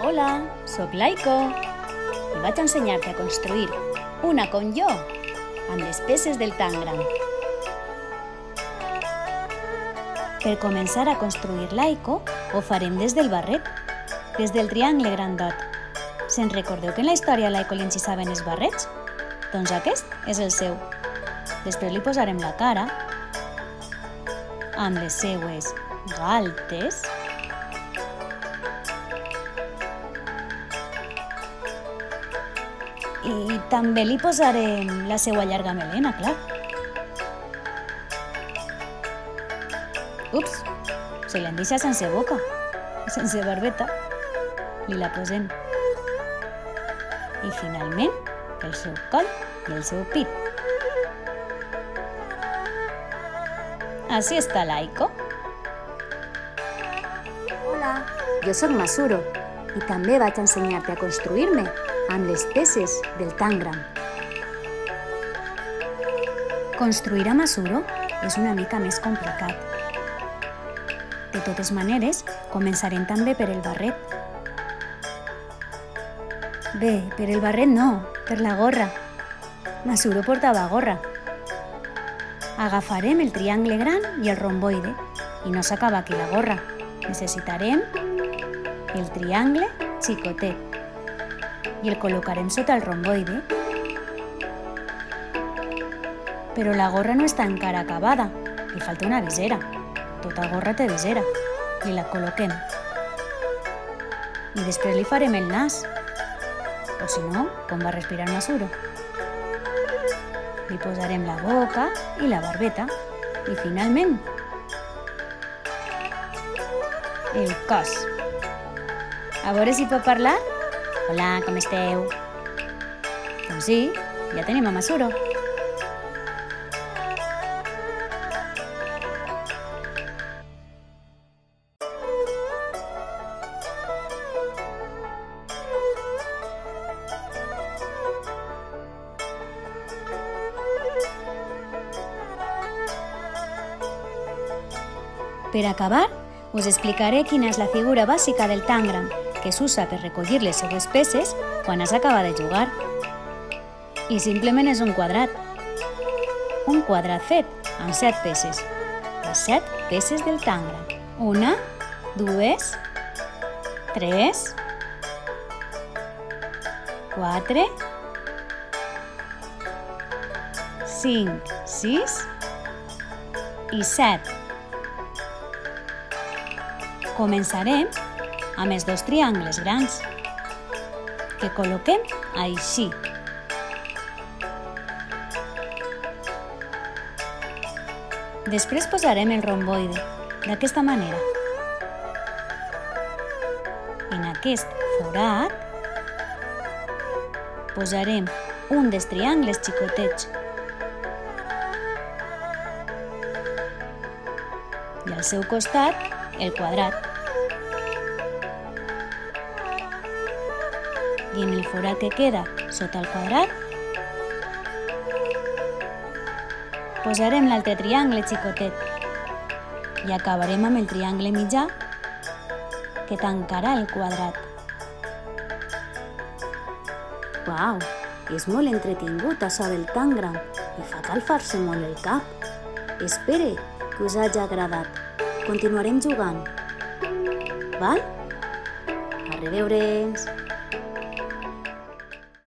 Hola, sóc l'Aiko i vaig ensenyar-te a construir una com jo amb les peces del Tangram. Per començar a construir l'Aiko ho farem des del barret, des del triangle grandot. Se'n recordeu que en la història a l'Aiko li encisaven els barrets? Doncs aquest és el seu. Després li posarem la cara amb les seues galtes i també li posarem la seua llarga melena, clar. Ups, se l'hem deixat sense boca, sense barbeta. Li la posem. I finalment, el seu coll i el seu pit. Així està l'Aiko. Hola, jo sóc Masuro i també vaig ensenyar-te a construir-me amb les peces del Tangram. Construir a Masuro és una mica més complicat. De totes maneres, començarem també per el barret. Bé, per el barret no, per la gorra. Masuro portava gorra. Agafarem el triangle gran i el romboide i no s'acaba aquí la gorra. Necessitarem el triangle xicotet i el col·locarem sota el romboide. Però la gorra no està encara acabada, li falta una visera. Tota gorra té visera. Li la col·loquem. I després li farem el nas. O si no, com va respirar Masuro. Li posarem la boca i la barbeta. I finalment, el cos. A veure si pot parlar? Hola, com esteu? Doncs sí, ja tenim a Masuro. Per acabar, us explicaré quina és la figura bàsica del Tangram que s'usa per recollir les seues peces quan has acabat de jugar. I simplement és un quadrat. Un quadrat fet amb 7 peces. Les 7 peces del Tangram. 1, 2, 3, 4, 5, 6 i 7. Començarem amb els 2 triangles grans, que col·loquem així. Després posarem el romboide, d'aquesta manera. En aquest forat posarem un dels triangles xicotets i al seu costat el quadrat. I en el forat que queda sota el quadrat posarem l'altre triangle xicotet i acabarem amb el triangle mitjà que tancarà el quadrat. Uau, és molt entretingut això del Tangram i fa calfar-se molt el cap. Espero que us hagi agradat. Continuarem jugant. Val? A reveure'ns!